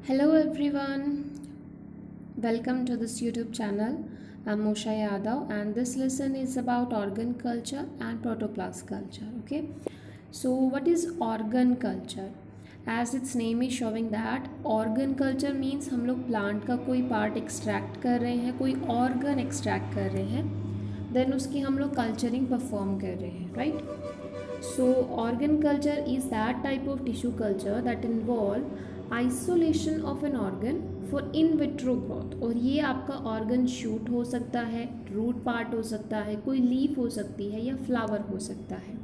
Hello everyone, welcome to this YouTube channel. I'm Mosha Yadav and this lesson is about organ culture and protoplast culture. Okay, so what is organ culture? As its name is showing that organ culture means हम लोग plant का कोई part extract कर रहे हैं, कोई organ extract कर रहे हैं, देन उसकी हम लोग कल्चरिंग परफॉर्म कर रहे हैं, right? So organ culture is that type of tissue culture that involve isolation of an organ for in vitro growth. और ये आपका ऑर्गन शूट हो सकता है, रूट पार्ट हो सकता है, कोई लीफ हो सकती है या फ्लावर हो सकता है.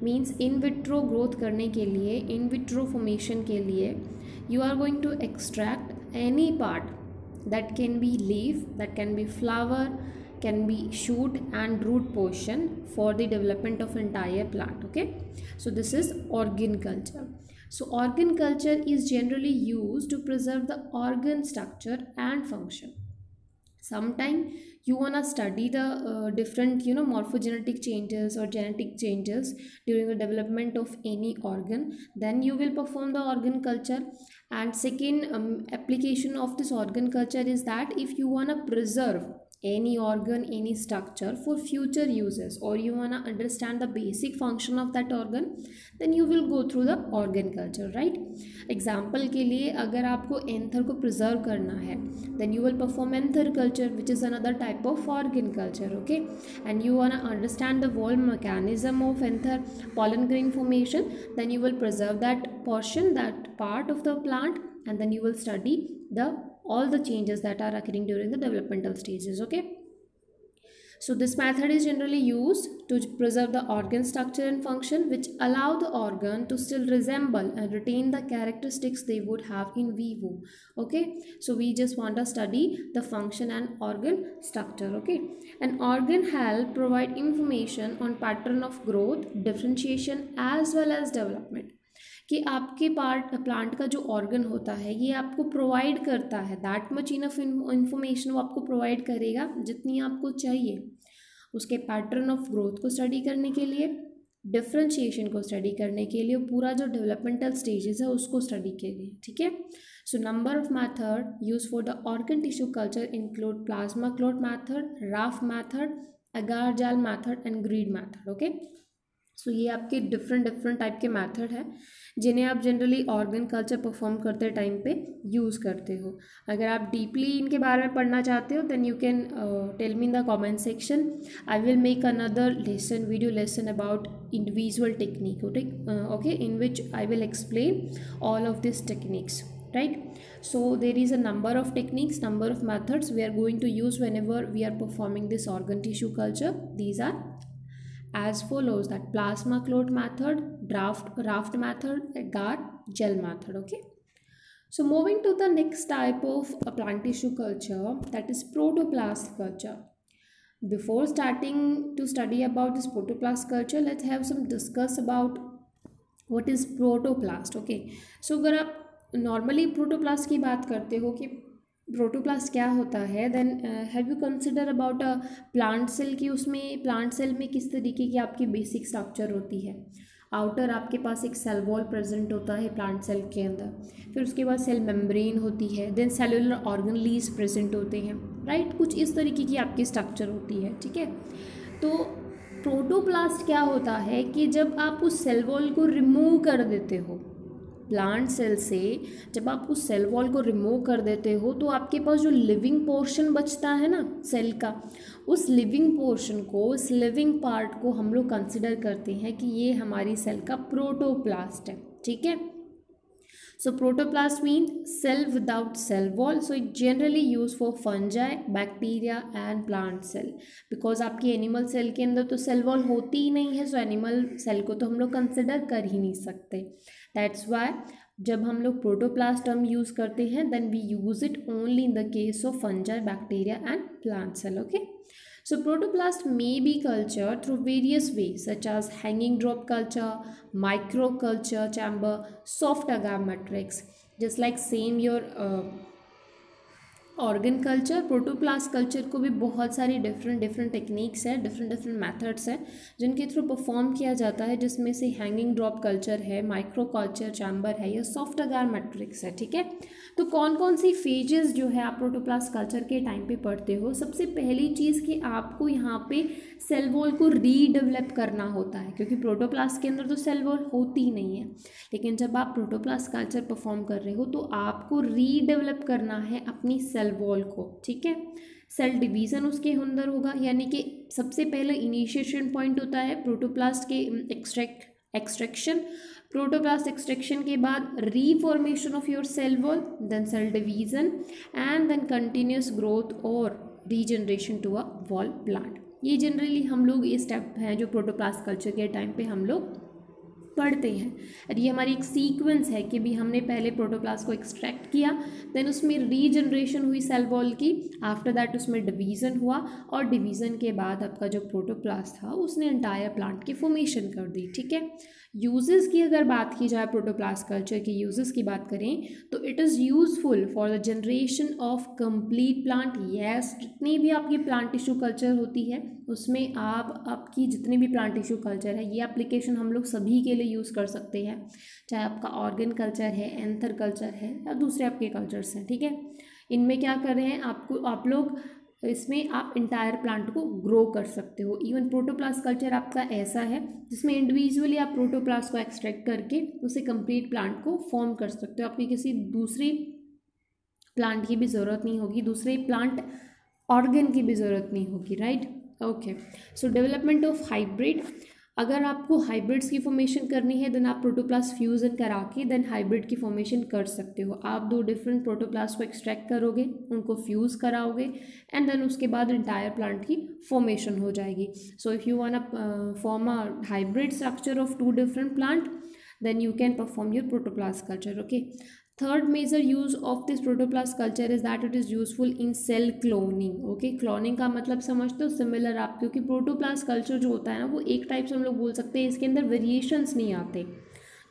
मीन्स इन विट्रो ग्रोथ करने के लिए, इन विट्रो फॉर्मेशन के लिए you are going to extract any part that can be leaf, that can be flower, can be shoot and root portion for the development of entire plant. Okay, so this is organ culture. So organ culture is generally used to preserve the organ structure and function. Sometime you want to study the different morphogenetic changes or genetic changes during the development of any organ, then you will perform the organ culture. And second application of this organ culture is that if you want to preserve any organ, any structure for future uses, or you want to understand the basic function of that organ, then you will go through the organ culture, right? Example के लिए अगर आपको anther को preserve करना है, then you will perform anther culture, which is another type of organ culture. Okay, and you want to understand the whole mechanism of anther pollen grain formation, then you will preserve that portion, that part of the plant, and then you will study the all the changes that are occurring during the developmental stages. Okay, so this method is generally used to preserve the organ structure and function, which allow the organ to still resemble and retain the characteristics they would have in vivo. Okay, so we just want to study the function and organ structure. Okay, an organ help provide information on pattern of growth, differentiation as well as development. कि आपके plant का जो organ होता है ये आपको provide करता है, दैट मच इनफ इंफॉर्मेशन वो आपको प्रोवाइड करेगा जितनी आपको चाहिए उसके पैटर्न ऑफ ग्रोथ को स्टडी करने के लिए, डिफ्रेंशिएशन को स्टडी करने के लिए, पूरा जो डेवलपमेंटल स्टेजेस है उसको स्टडी के लिए. ठीक है, so number of method use for the organ tissue culture include plasma clot method, raft method, agar gel method and grid method. Okay, so ये आपके डिफरेंट टाइप के मैथड है जिन्हें आप जनरली ऑर्गन कल्चर परफॉर्म करते time पे use करते हो. अगर आप डीपली इनके बारे में पढ़ना चाहते हो then you can tell me in the comment section. I will make another lesson, video lesson about individual technique. Okay, in which I will explain all of this techniques. Right, so there is a number of techniques, number of methods we are going to use whenever we are performing this organ tissue culture. These are as follows: that plasma clot method, raft method, agar gel method. Okay, so moving to the next type of plant tissue culture, that is protoplast culture. Before starting to study about this protoplast culture, let's have some discuss about what is protoplast. Okay, so अगर आप normally protoplast की बात करते हो कि protoplast क्या होता है, then have you consider about a plant cell की उसमें प्लांट सेल में किस तरीके की आपकी बेसिक स्ट्रक्चर होती है. आउटर आपके पास एक सेल वॉल प्रेजेंट होता है प्लांट सेल के अंदर, फिर उसके बाद सेल मेम्ब्रेन होती है, देन सेलुलर ऑर्गनलीज प्रेजेंट होते हैं, राइट? कुछ इस तरीके की आपकी स्ट्रक्चर होती है. ठीक है, तो प्रोटोप्लास्ट क्या होता है कि जब आप उस सेल वॉल को रिमूव कर देते हो प्लांट सेल से, जब आप उस सेल वॉल को रिमूव कर देते हो तो आपके पास जो लिविंग पोर्शन बचता है ना सेल का, उस लिविंग पोर्शन को, उस लिविंग पार्ट को हम लोग कंसिडर करते हैं कि ये हमारी सेल का प्रोटोप्लास्ट है. ठीक है, so protoplast means cell without cell wall, so it generally used for fungi, bacteria and plant cell. because आपकी एनिमल सेल के अंदर तो सेल वॉल होती ही नहीं है, सो एनिमल सेल को तो हम लोग कंसिडर कर ही नहीं सकते. दैट्स वाई जब हम लोग प्रोटोप्लास्ट टर्म यूज़ करते हैं then we use it only in the case of fungi, bacteria and plant cell. Okay, so protoplast may be cultured through various ways such as hanging drop culture, microculture chamber, soft agar matrix. Just like same your organ culture, protoplast culture को भी बहुत सारी different techniques है, different methods हैं जिनके through perform किया जाता है, जिसमें से हैंगिंग ड्रॉप कल्चर है, माइक्रो कल्चर चैम्बर है, या सॉफ्ट अगार मैट्रिक्स है। ठीक है, तो कौन कौन सी फेजेस जो है आप प्रोटोप्लास्ट कल्चर के टाइम पे पढ़ते हो। सबसे पहली चीज़ कि आपको यहाँ पे सेल वॉल को रीडेवलप करना होता है, क्योंकि प्रोटोप्लास्ट के अंदर तो सेल वॉल होती ही नहीं है, लेकिन जब आप प्रोटोप्लास्ट कल्चर परफॉर्म कर रहे हो तो आपको रीडेवलप करना है अपनी सेल वॉल को। ठीक है, सेल डिवीज़न उसके अंदर होगा, यानी कि सबसे पहले इनिशिएशन पॉइंट होता है प्रोटोप्लास्ट के एक्सट्रैक्शन, प्रोटोप्लास्ट एक्सट्रैक्शन के बाद reformation of your cell wall, then cell division and then continuous growth और regeneration to a whole plant. ये जनरली हम लोग ये स्टेप हैं जो प्रोटोप्लास्ट कल्चर के टाइम पे हम लोग पढ़ते हैं। और ये हमारी एक सीक्वेंस है कि भी हमने पहले प्रोटोप्लास्ट को एक्सट्रैक्ट किया, देन उसमें रीजनरेशन हुई सेल वॉल की, आफ्टर दैट उसमें डिवीज़न हुआ, और डिवीज़न के बाद आपका जो प्रोटोप्लास्ट था उसने एंटायर प्लांट की फॉर्मेशन कर दी। ठीक है, यूजेस की अगर बात की जाए, प्रोटोप्लास्ट कल्चर के यूजेस की बात करें तो it is useful for the generation of complete plant. Yes, जितनी भी आपकी प्लांट टिश्यू कल्चर होती है उसमें आपकी जितनी भी प्लांट टिश्यू कल्चर है, ये एप्लीकेशन हम लोग सभी के लिए यूज़ कर सकते हैं, चाहे आपका ऑर्गन कल्चर है, एंथर कल्चर है, या दूसरे आपके कल्चर्स हैं। ठीक है, इनमें क्या कर रहे हैं आप लोग इसमें आप इंटायर प्लांट को ग्रो कर सकते हो। इवन प्रोटोप्लास्ट कल्चर आपका ऐसा है जिसमें इंडिविजुअली आप प्रोटोप्लास्ट को एक्सट्रैक्ट करके उसे कंप्लीट प्लांट को फॉर्म कर सकते हो। आपकी किसी दूसरी प्लांट की भी ज़रूरत नहीं होगी, दूसरे प्लांट ऑर्गन की भी ज़रूरत नहीं होगी, right. Okay, so development of hybrid, अगर आपको हाइब्रिड्स की फॉर्मेशन करनी है देन आप प्रोटोप्लास्ट फ्यूज़न करा के देन हाइब्रिड की फॉर्मेशन कर सकते हो। आप 2 डिफरेंट प्रोटोप्लास्ट को एक्सट्रैक्ट करोगे, उनको फ्यूज़ कराओगे, एंड देन उसके बाद इंटायर प्लांट की फॉर्मेशन हो जाएगी। So if you want form a hybrid structure of 2 different plant then you can perform your protoplast culture. Okay, third major use of this protoplast culture is that it is useful in cell cloning. Okay, cloning का मतलब समझते हो, similar आप, क्योंकि protoplast culture जो होता है ना वो एक टाइप से हम लोग बोल सकते हैं इसके अंदर वेरिएशंस नहीं आते,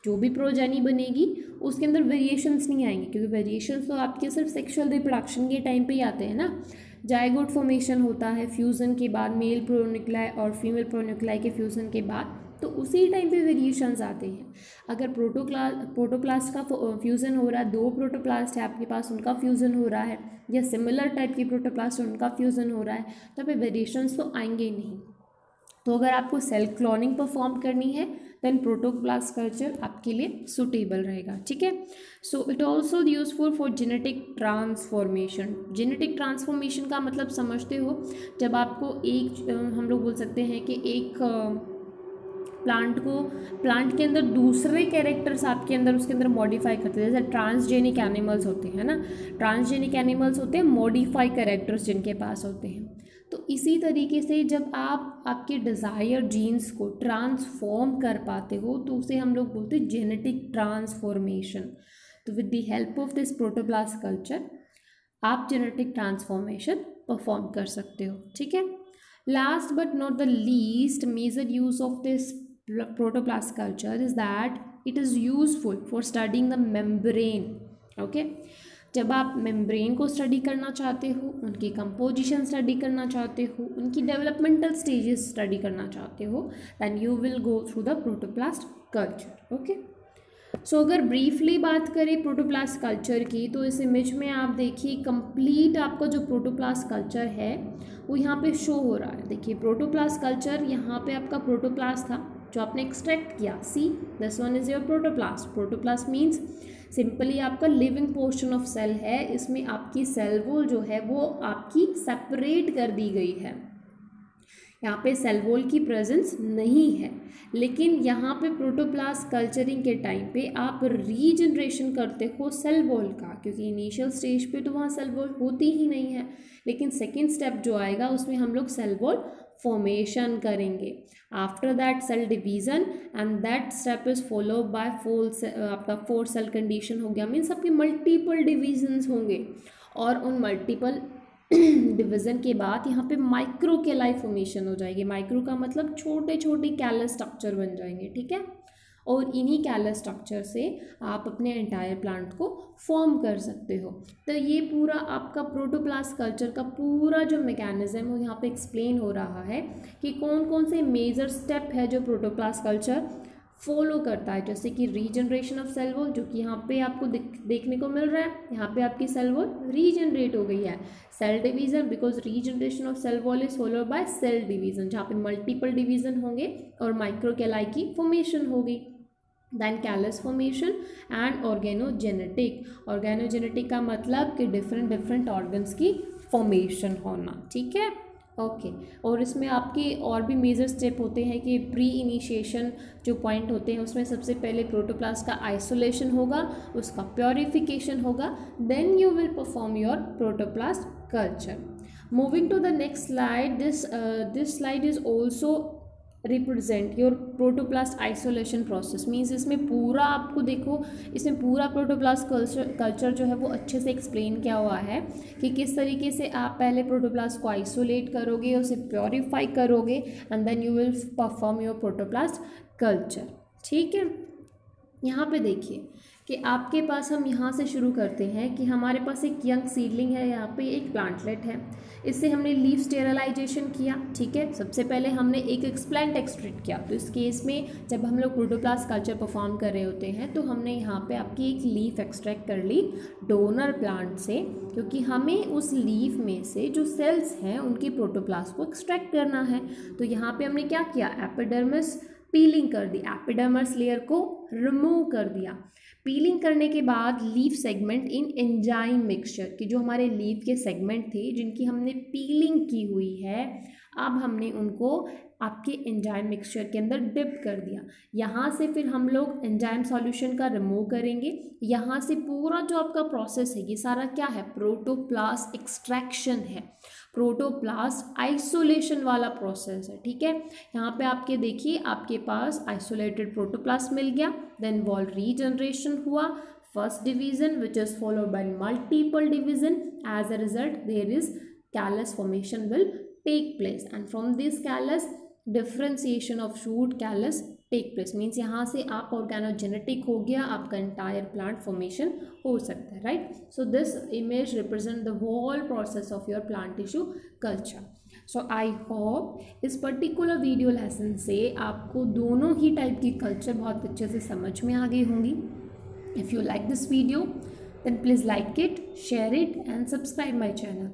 जो भी प्रोजेनी बनेगी उसके अंदर वेरिएशंस नहीं आएंगे, क्योंकि वेरिएशंस तो आपके सिर्फ सेक्शुअल रिप्रोडक्शन के टाइम पे ही आते हैं ना। जाइगोट फॉर्मेशन होता है फ्यूज़न के बाद, मेल प्रोन्यूक्लाई और फीमेल प्रोन्यूक्लाई के फ्यूज़न के बाद, तो उसी टाइम पे वेरिएशंस आते हैं। अगर प्रोटोप्लास्ट का फ्यूज़न हो रहा है, 2 प्रोटोप्लास्ट है आपके पास, उनका फ्यूज़न हो रहा है, या सिमिलर टाइप की प्रोटोप्लास्ट उनका फ्यूज़न हो रहा है, तो पे वेरिएशंस तो आएंगे ही नहीं। तो अगर आपको सेल क्लोनिंग परफॉर्म करनी है देन प्रोटोप्लास्ट कल्चर आपके लिए सुटेबल रहेगा। ठीक है, so it also useful for genetic transformation. Genetic transformation का मतलब समझते हो, जब आपको एक हम लोग बोल सकते हैं कि एक प्लांट के अंदर दूसरे कैरेक्टर्स आपके अंदर उसके अंदर मॉडिफाई करते हैं, जैसे ट्रांसजेनिक एनिमल्स होते हैं ना, ट्रांसजेनिक एनिमल्स होते हैं मॉडिफाई कैरेक्टर्स जिनके पास होते हैं। तो इसी तरीके से जब आप आपके डिज़ायर जीन्स को ट्रांसफॉर्म कर पाते हो तो उसे हम लोग बोलते हैं जेनेटिक ट्रांसफॉर्मेशन। तो with the help of this protoplast culture आप जेनेटिक ट्रांसफॉर्मेशन परफॉर्म कर सकते हो। ठीक है, last but not the least major use of this protoplast culture is that it is useful for studying the membrane. Okay, जब आप membrane को study करना चाहते हो, उनकी कंपोजिशन स्टडी करना चाहते हो, उनकी डेवलपमेंटल स्टेजेस स्टडी करना चाहते हो, then you will go through the protoplast culture. Okay, so अगर ब्रीफली बात करें प्रोटोप्लास्ट कल्चर की, तो इस इमेज में आप देखिए कंप्लीट आपका जो प्रोटोप्लास्ट कल्चर है वो यहाँ पे शो हो रहा है। देखिए प्रोटोप्लास्ट कल्चर, यहाँ पे आपका प्रोटोप्लास्ट था जो आपने एक्सट्रैक्ट किया, see this one is your protoplast. Protoplast means simply आपका लिविंग पोर्शन ऑफ सेल है, इसमें आपकी सेल वॉल जो है वो आपकी सेपरेट कर दी गई है, यहाँ पे सेल वॉल की प्रेजेंस नहीं है। लेकिन यहाँ पे प्रोटोप्लास्ट कल्चरिंग के टाइम पे आप रीजनरेशन करते हो सेल वॉल का, क्योंकि इनिशियल स्टेज पे तो वहाँ सेल वॉल होती ही नहीं है, लेकिन सेकेंड स्टेप जो आएगा उसमें हम लोग सेल वॉल फॉर्मेशन करेंगे। After that cell division and that step is followed by आपका 4 सेल कंडीशन हो गया, मीन्स आपके मल्टीपल डिविजन्स होंगे, और उन मल्टीपल डिवीज़न के बाद यहाँ पे माइक्रो कैलाई फॉर्मेशन हो जाएगी। माइक्रो का मतलब छोटे छोटे कैलस स्ट्रक्चर बन जाएंगे। ठीक है, और इन्हीं कैलस स्ट्रक्चर से आप अपने एंटायर प्लांट को फॉर्म कर सकते हो। तो ये पूरा आपका प्रोटोप्लास्ट कल्चर का पूरा जो मैकेनिज्म है यहाँ पे एक्सप्लेन हो रहा है कि कौन कौन से मेजर स्टेप है जो प्रोटोप्लास्ट कल्चर फॉलो करता है। जैसे कि रीजनरेशन ऑफ सेल वॉल, जो कि यहाँ पे आपको देखने को मिल रहा है, यहाँ पे आपकी सेल वॉल रीजनरेट हो गई है। Cell division, because regeneration of cell wall is followed by cell division, जहाँ पे मल्टीपल डिवीजन होंगे और माइक्रोकैलाई की फॉर्मेशन होगी। Then callus formation and organogenetic. Organogenetic का मतलब कि डिफरेंट डिफरेंट ऑर्गन्स की फॉर्मेशन होना, ठीक है, ओके। और इसमें आपके और भी मेजर स्टेप होते हैं कि प्री इनिशिएशन जो पॉइंट होते हैं उसमें सबसे पहले प्रोटोप्लास्ट का आइसोलेशन होगा, उसका प्योरिफिकेशन होगा, then you will perform your protoplast culture. Moving to the next slide, this slide is also represent your protoplast isolation process. Means इसमें पूरा आपको देखो, इसमें पूरा प्रोटोप्लास्ट कल्चर जो है वो अच्छे से एक्सप्लेन किया हुआ है कि किस तरीके से आप पहले प्रोटोप्लास्ट को आइसोलेट करोगे, उसे प्योरीफाई करोगे and then you will perform your protoplast culture, ठीक है। यहाँ पे देखिए कि आपके पास, हम यहाँ से शुरू करते हैं कि हमारे पास एक यंग सीडलिंग है, यहाँ पे एक प्लांटलेट है, इससे हमने लीफ स्टेरलाइजेशन किया, ठीक है। सबसे पहले हमने एक एक्सप्लांट एक्सट्रैक्ट किया। तो इस केस में जब हम लोग प्रोटोप्लास्ट कल्चर परफॉर्म कर रहे होते हैं तो हमने यहाँ पे आपकी एक लीफ एक्सट्रैक्ट कर ली डोनर प्लांट से, क्योंकि हमें उस लीफ में से जो सेल्स हैं उनकी प्रोटोप्लास्ट को एक्सट्रैक्ट करना है। तो यहाँ पे हमने क्या किया, एपिडर्मिस पीलिंग कर दी, एपिडर्मस लेयर को रिमूव कर दिया। पीलिंग करने के बाद leaf segment in enzyme mixture, कि जो हमारे लीफ के सेगमेंट थे जिनकी हमने पीलिंग की हुई है, अब हमने उनको आपके एंजाइम मिक्सचर के अंदर डिप कर दिया। यहाँ से फिर हम लोग एंजाइम सॉल्यूशन का रिमूव करेंगे। यहाँ से पूरा जो आपका प्रोसेस है ये सारा क्या है, प्रोटोप्लास्ट एक्सट्रैक्शन है, प्रोटोप्लास्ट आइसोलेशन वाला प्रोसेस है, ठीक है। यहाँ पे आपके देखिए, आपके पास आइसोलेटेड प्रोटोप्लास्ट मिल गया, देन वॉल रीजनरेशन हुआ, first division which is followed by multiple division, as a result there is callus formation will take place and from this callus differentiation of shoot callus take place. Means यहाँ से आप ऑर्गेनोजेनेटिक हो गया, आपका entire plant formation हो सकता है, right. So this image represent the whole process of your plant tissue culture. So I hope इस पर्टिकुलर वीडियो लेसन से आपको दोनों ही टाइप की कल्चर बहुत अच्छे से समझ में आ गई होंगी। If you like this video then please like it, share it and subscribe my channel.